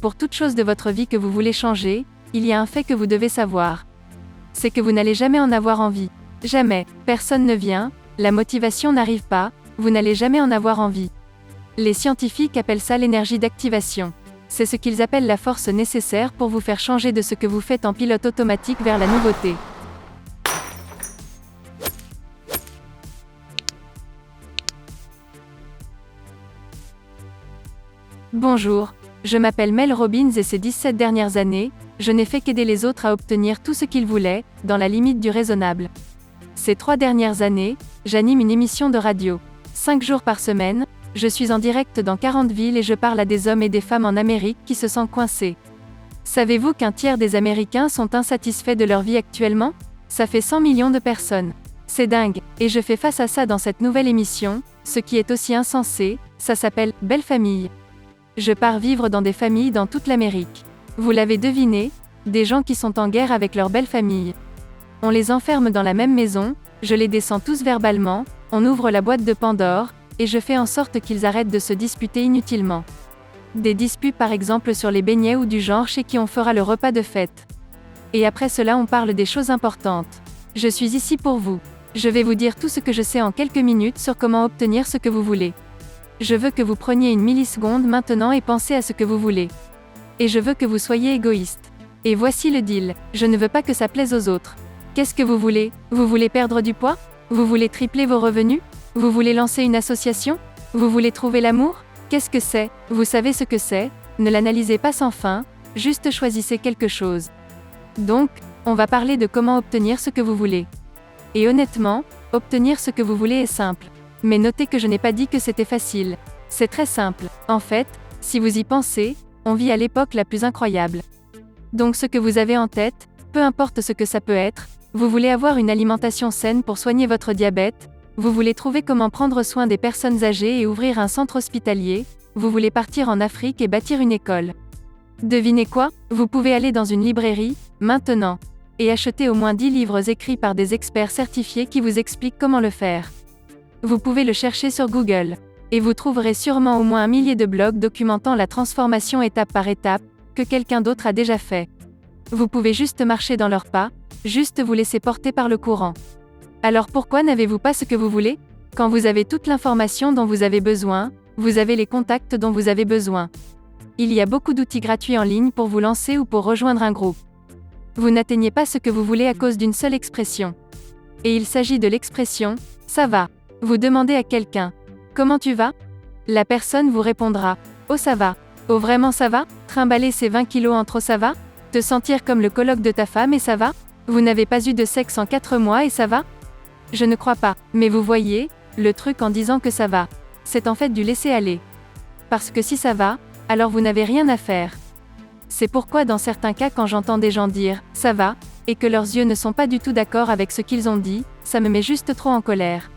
Pour toute chose de votre vie que vous voulez changer, il y a un fait que vous devez savoir. C'est que vous n'allez jamais en avoir envie. Jamais. Personne ne vient, la motivation n'arrive pas, vous n'allez jamais en avoir envie. Les scientifiques appellent ça l'énergie d'activation. C'est ce qu'ils appellent la force nécessaire pour vous faire changer de ce que vous faites en pilote automatique vers la nouveauté. Bonjour, je m'appelle Mel Robbins et ces 17 dernières années, je n'ai fait qu'aider les autres à obtenir tout ce qu'ils voulaient, dans la limite du raisonnable. Ces 3 dernières années, j'anime une émission de radio. 5 jours par semaine, je suis en direct dans 40 villes et je parle à des hommes et des femmes en Amérique qui se sentent coincés. Savez-vous qu'un tiers des Américains sont insatisfaits de leur vie actuellement? Ça fait 100 millions de personnes. C'est dingue, et je fais face à ça dans cette nouvelle émission, ce qui est aussi insensé, ça s'appelle « Belle famille ». Je pars vivre dans des familles dans toute l'Amérique. Vous l'avez deviné, des gens qui sont en guerre avec leur belle famille. On les enferme dans la même maison, je les descends tous verbalement, on ouvre la boîte de Pandore, et je fais en sorte qu'ils arrêtent de se disputer inutilement. Des disputes par exemple sur les beignets ou du genre chez qui on fera le repas de fête. Et après cela on parle des choses importantes. Je suis ici pour vous. Je vais vous dire tout ce que je sais en quelques minutes sur comment obtenir ce que vous voulez. Je veux que vous preniez une milliseconde maintenant et pensez à ce que vous voulez. Et je veux que vous soyez égoïste. Et voici le deal, je ne veux pas que ça plaise aux autres. Qu'est-ce que vous voulez? Vous voulez perdre du poids? Vous voulez tripler vos revenus? Vous voulez lancer une association? Vous voulez trouver l'amour? Qu'est-ce que c'est? Vous savez ce que c'est? Ne l'analysez pas sans fin, juste choisissez quelque chose. Donc, on va parler de comment obtenir ce que vous voulez. Et honnêtement, obtenir ce que vous voulez est simple. Mais notez que je n'ai pas dit que c'était facile. C'est très simple. En fait, si vous y pensez, on vit à l'époque la plus incroyable. Donc ce que vous avez en tête, peu importe ce que ça peut être, vous voulez avoir une alimentation saine pour soigner votre diabète, vous voulez trouver comment prendre soin des personnes âgées et ouvrir un centre hospitalier, vous voulez partir en Afrique et bâtir une école. Devinez quoi? Vous pouvez aller dans une librairie, maintenant, et acheter au moins 10 livres écrits par des experts certifiés qui vous expliquent comment le faire. Vous pouvez le chercher sur Google. Et vous trouverez sûrement au moins 1 millier de blogs documentant la transformation étape par étape, que quelqu'un d'autre a déjà fait. Vous pouvez juste marcher dans leurs pas, juste vous laisser porter par le courant. Alors pourquoi n'avez-vous pas ce que vous voulez? Quand vous avez toute l'information dont vous avez besoin, vous avez les contacts dont vous avez besoin. Il y a beaucoup d'outils gratuits en ligne pour vous lancer ou pour rejoindre un groupe. Vous n'atteignez pas ce que vous voulez à cause d'une seule expression. Et il s'agit de l'expression « ça va ». Vous demandez à quelqu'un « Comment tu vas ?» La personne vous répondra « Oh ça va ». « Oh vraiment ça va ? Trimballer ces 20 kilos en trop ça va ? Te sentir comme le coloc de ta femme et ça va ? Vous n'avez pas eu de sexe en 4 mois et ça va ? Je ne crois pas. Mais vous voyez, le truc en disant que ça va, c'est en fait du laisser aller. Parce que si ça va, alors vous n'avez rien à faire. C'est pourquoi dans certains cas quand j'entends des gens dire « ça va » et que leurs yeux ne sont pas du tout d'accord avec ce qu'ils ont dit, ça me met juste trop en colère.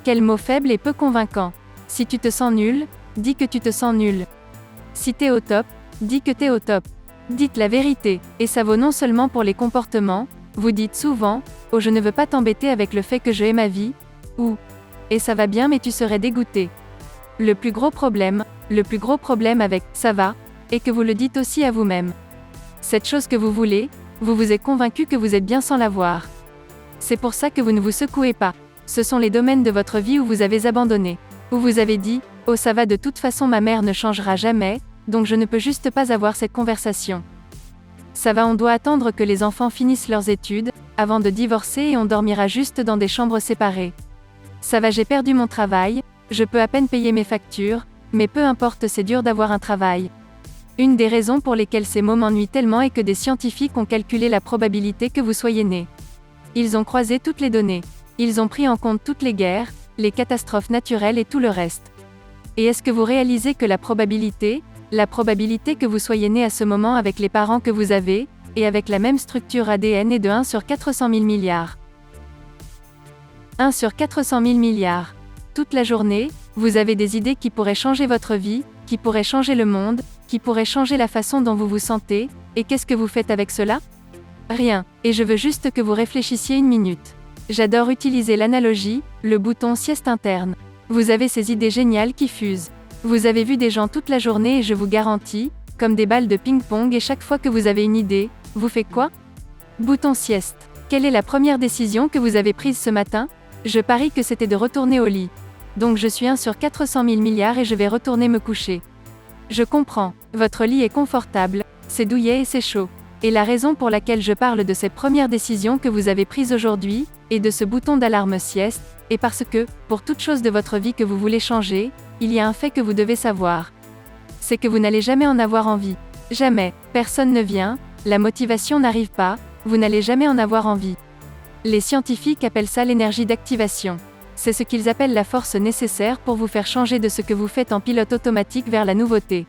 Quel mot faible et peu convaincant. Si tu te sens nul, dis que tu te sens nul. Si t'es au top, dis que t'es au top. Dites la vérité, et ça vaut non seulement pour les comportements, vous dites souvent « Oh je ne veux pas t'embêter avec le fait que je hais ma vie » ou « Et ça va bien mais tu serais dégoûté ». Le plus gros problème avec « ça va » est que vous le dites aussi à vous-même. Cette chose que vous voulez, vous vous êtes convaincu que vous êtes bien sans l'avoir. C'est pour ça que vous ne vous secouez pas. Ce sont les domaines de votre vie où vous avez abandonné. Où vous avez dit « Oh ça va de toute façon ma mère ne changera jamais, donc je ne peux juste pas avoir cette conversation. » Ça va on doit attendre que les enfants finissent leurs études, avant de divorcer et on dormira juste dans des chambres séparées. Ça va j'ai perdu mon travail, je peux à peine payer mes factures, mais peu importe c'est dur d'avoir un travail. Une des raisons pour lesquelles ces mots m'ennuient tellement est que des scientifiques ont calculé la probabilité que vous soyez né. Ils ont croisé toutes les données. Ils ont pris en compte toutes les guerres, les catastrophes naturelles et tout le reste. Et est-ce que vous réalisez que la probabilité que vous soyez né à ce moment avec les parents que vous avez, et avec la même structure ADN est de 1 sur 400 000 milliards. 1 sur 400 000 milliards. Toute la journée, vous avez des idées qui pourraient changer votre vie, qui pourraient changer le monde, qui pourraient changer la façon dont vous vous sentez, et qu'est-ce que vous faites avec cela? Rien, et je veux juste que vous réfléchissiez une minute. J'adore utiliser l'analogie, le bouton sieste interne. Vous avez ces idées géniales qui fusent. Vous avez vu des gens toute la journée et je vous garantis, comme des balles de ping-pong et chaque fois que vous avez une idée, vous faites quoi? Bouton sieste. Quelle est la première décision que vous avez prise ce matin? Je parie que c'était de retourner au lit. Donc je suis 1 sur 400 000 milliards et je vais retourner me coucher. Je comprends. Votre lit est confortable, c'est douillet et c'est chaud. Et la raison pour laquelle je parle de cette première décision que vous avez prise aujourd'hui, et de ce bouton d'alarme sieste, est parce que, pour toute chose de votre vie que vous voulez changer, il y a un fait que vous devez savoir. C'est que vous n'allez jamais en avoir envie. Jamais. Personne ne vient, la motivation n'arrive pas, vous n'allez jamais en avoir envie. Les scientifiques appellent ça l'énergie d'activation. C'est ce qu'ils appellent la force nécessaire pour vous faire changer de ce que vous faites en pilote automatique vers la nouveauté.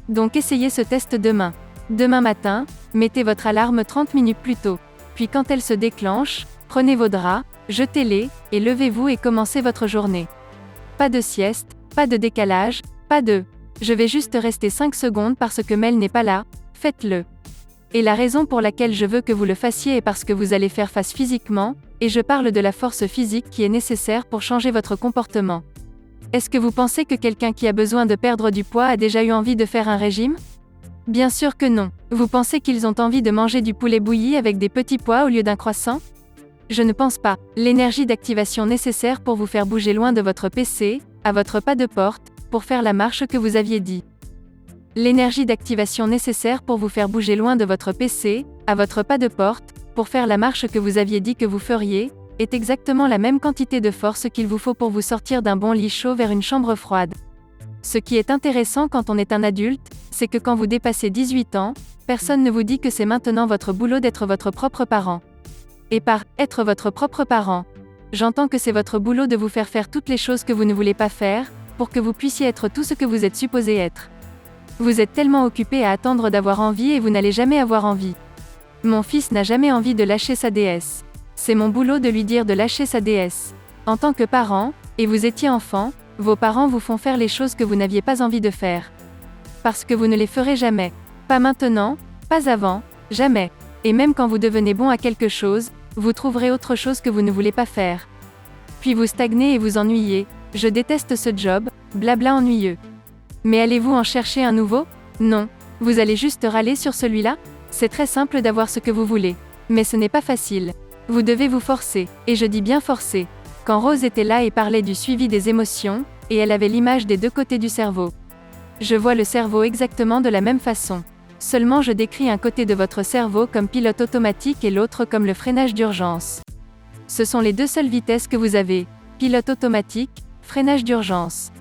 Donc essayez ce test demain. Demain matin, mettez votre alarme 30 minutes plus tôt. Puis quand elle se déclenche, prenez vos draps, jetez-les, et levez-vous et commencez votre journée. Pas de sieste, pas de décalage, pas de « je vais juste rester 5 secondes parce que Mel n'est pas là », faites-le. Et la raison pour laquelle je veux que vous le fassiez est parce que vous allez faire face physiquement, et je parle de la force physique qui est nécessaire pour changer votre comportement. Est-ce que vous pensez que quelqu'un qui a besoin de perdre du poids a déjà eu envie de faire un régime? Bien sûr que non. Vous pensez qu'ils ont envie de manger du poulet bouilli avec des petits pois au lieu d'un croissant? Je ne pense pas. L'énergie d'activation nécessaire pour vous faire bouger loin de votre PC, à votre pas de porte, pour faire la marche que vous aviez dit. L'énergie d'activation nécessaire pour vous faire bouger loin de votre PC, à votre pas de porte, pour faire la marche que vous aviez dit que vous feriez, est exactement la même quantité de force qu'il vous faut pour vous sortir d'un bon lit chaud vers une chambre froide. Ce qui est intéressant quand on est un adulte, c'est que quand vous dépassez 18 ans, personne ne vous dit que c'est maintenant votre boulot d'être votre propre parent. Et par « être votre propre parent », j'entends que c'est votre boulot de vous faire faire toutes les choses que vous ne voulez pas faire, pour que vous puissiez être tout ce que vous êtes supposé être. Vous êtes tellement occupé à attendre d'avoir envie et vous n'allez jamais avoir envie. Mon fils n'a jamais envie de lâcher sa déesse. C'est mon boulot de lui dire de lâcher sa déesse. En tant que parent, et vous étiez enfant, vos parents vous font faire les choses que vous n'aviez pas envie de faire. Parce que vous ne les ferez jamais. Pas maintenant, pas avant, jamais. Et même quand vous devenez bon à quelque chose, vous trouverez autre chose que vous ne voulez pas faire. Puis vous stagnez et vous ennuyez. Je déteste ce job, blabla ennuyeux. Mais allez-vous en chercher un nouveau? Non. Vous allez juste râler sur celui-là? C'est très simple d'avoir ce que vous voulez. Mais ce n'est pas facile. Vous devez vous forcer. Et je dis bien forcer. Quand Rose était là et parlait du suivi des émotions, et elle avait l'image des deux côtés du cerveau. Je vois le cerveau exactement de la même façon. Seulement je décris un côté de votre cerveau comme pilote automatique et l'autre comme le freinage d'urgence. Ce sont les deux seules vitesses que vous avez. Pilote automatique, freinage d'urgence.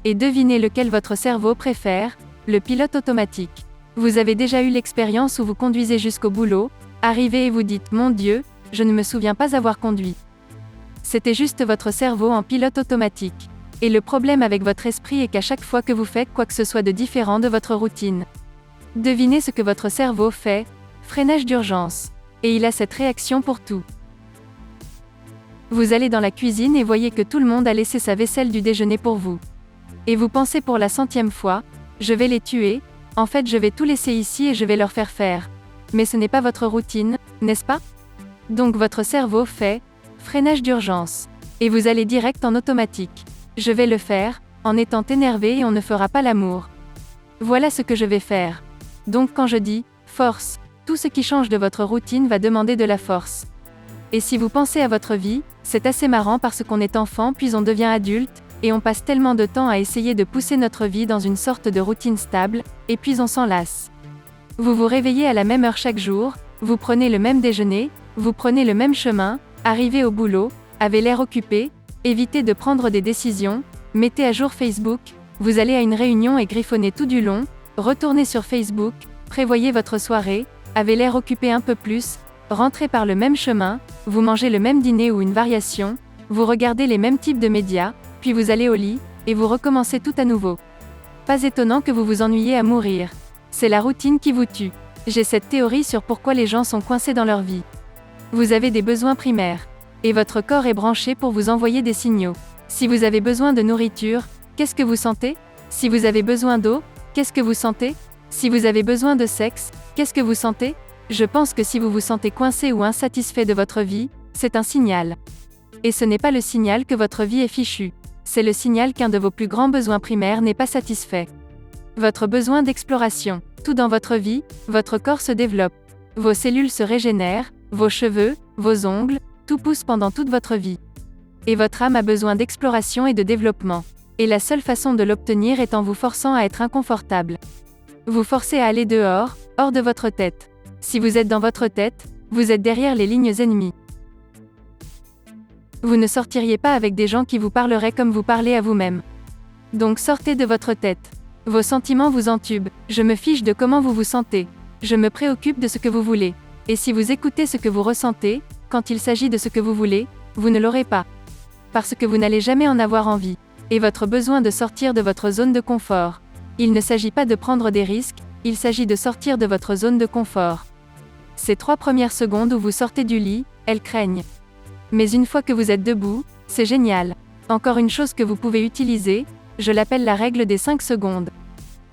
Et devinez lequel votre cerveau préfère, le pilote automatique. Vous avez déjà eu l'expérience où vous conduisez jusqu'au boulot, arrivez et vous dites « Mon Dieu, je ne me souviens pas avoir conduit ». C'était juste votre cerveau en pilote automatique. Et le problème avec votre esprit est qu'à chaque fois que vous faites quoi que ce soit de différent de votre routine, devinez ce que votre cerveau fait, freinage d'urgence. Et il a cette réaction pour tout. Vous allez dans la cuisine et voyez que tout le monde a laissé sa vaisselle du déjeuner pour vous. Et vous pensez pour la 100e fois, je vais les tuer, en fait je vais tout laisser ici et je vais leur faire faire. Mais ce n'est pas votre routine, n'est-ce pas? Donc votre cerveau fait, freinage d'urgence. Et vous allez direct en automatique. Je vais le faire, en étant énervé et on ne fera pas l'amour. Voilà ce que je vais faire. Donc quand je dis, force, tout ce qui change de votre routine va demander de la force. Et si vous pensez à votre vie, c'est assez marrant parce qu'on est enfant puis on devient adulte, et on passe tellement de temps à essayer de pousser notre vie dans une sorte de routine stable, et puis on s'en lasse. Vous vous réveillez à la même heure chaque jour, vous prenez le même déjeuner, vous prenez le même chemin, arrivez au boulot, avez l'air occupé, évitez de prendre des décisions, mettez à jour Facebook, vous allez à une réunion et griffonnez tout du long, retournez sur Facebook, prévoyez votre soirée, avez l'air occupé un peu plus, rentrez par le même chemin, vous mangez le même dîner ou une variation, vous regardez les mêmes types de médias, puis vous allez au lit, et vous recommencez tout à nouveau. Pas étonnant que vous vous ennuyiez à mourir. C'est la routine qui vous tue. J'ai cette théorie sur pourquoi les gens sont coincés dans leur vie. Vous avez des besoins primaires. Et votre corps est branché pour vous envoyer des signaux. Si vous avez besoin de nourriture, qu'est-ce que vous sentez? Si vous avez besoin d'eau, qu'est-ce que vous sentez? Si vous avez besoin de sexe, qu'est-ce que vous sentez? Je pense que si vous vous sentez coincé ou insatisfait de votre vie, c'est un signal. Et ce n'est pas le signal que votre vie est fichue. C'est le signal qu'un de vos plus grands besoins primaires n'est pas satisfait. Votre besoin d'exploration. Tout dans votre vie, votre corps se développe. Vos cellules se régénèrent, vos cheveux, vos ongles, tout pousse pendant toute votre vie. Et votre âme a besoin d'exploration et de développement. Et la seule façon de l'obtenir est en vous forçant à être inconfortable. Vous forcez à aller dehors, hors de votre tête. Si vous êtes dans votre tête, vous êtes derrière les lignes ennemies. Vous ne sortiriez pas avec des gens qui vous parleraient comme vous parlez à vous-même. Donc sortez de votre tête. Vos sentiments vous entubent. Je me fiche de comment vous vous sentez. Je me préoccupe de ce que vous voulez. Et si vous écoutez ce que vous ressentez, quand il s'agit de ce que vous voulez, vous ne l'aurez pas. Parce que vous n'allez jamais en avoir envie. Et votre besoin de sortir de votre zone de confort. Il ne s'agit pas de prendre des risques, il s'agit de sortir de votre zone de confort. Ces 3 premières secondes où vous sortez du lit, elles craignent. Mais une fois que vous êtes debout, c'est génial. Encore une chose que vous pouvez utiliser, je l'appelle la règle des 5 secondes.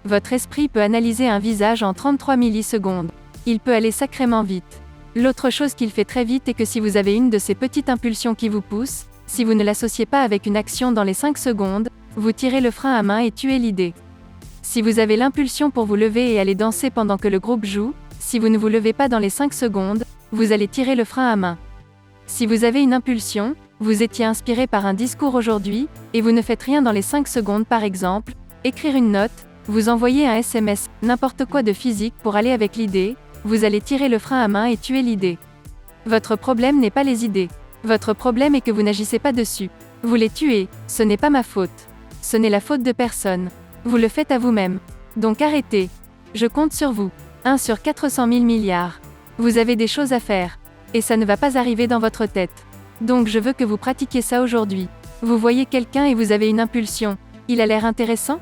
Votre esprit peut analyser un visage en 33 millisecondes. Il peut aller sacrément vite. L'autre chose qu'il fait très vite est que si vous avez une de ces petites impulsions qui vous poussent, si vous ne l'associez pas avec une action dans les 5 secondes, vous tirez le frein à main et tuez l'idée. Si vous avez l'impulsion pour vous lever et aller danser pendant que le groupe joue, si vous ne vous levez pas dans les 5 secondes, vous allez tirer le frein à main. Si vous avez une impulsion, vous étiez inspiré par un discours aujourd'hui, et vous ne faites rien dans les 5 secondes par exemple, écrire une note, vous envoyer un SMS, n'importe quoi de physique pour aller avec l'idée, vous allez tirer le frein à main et tuer l'idée. Votre problème n'est pas les idées. Votre problème est que vous n'agissez pas dessus. Vous les tuez, ce n'est pas ma faute. Ce n'est la faute de personne. Vous le faites à vous-même. Donc arrêtez. Je compte sur vous. 1 sur 400 000 milliards. Vous avez des choses à faire. Et ça ne va pas arriver dans votre tête. Donc je veux que vous pratiquiez ça aujourd'hui. Vous voyez quelqu'un et vous avez une impulsion. Il a l'air intéressant ?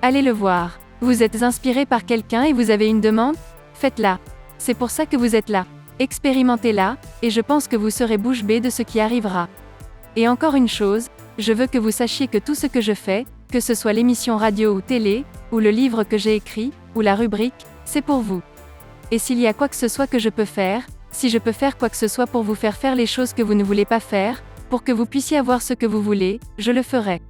Allez le voir. Vous êtes inspiré par quelqu'un et vous avez une demande ? Faites-la. C'est pour ça que vous êtes là. Expérimentez-la, et je pense que vous serez bouche bée de ce qui arrivera. Et encore une chose, je veux que vous sachiez que tout ce que je fais, que ce soit l'émission radio ou télé, ou le livre que j'ai écrit, ou la rubrique, c'est pour vous. Et s'il y a quoi que ce soit que je peux faire, si je peux faire quoi que ce soit pour vous faire faire les choses que vous ne voulez pas faire, pour que vous puissiez avoir ce que vous voulez, je le ferai.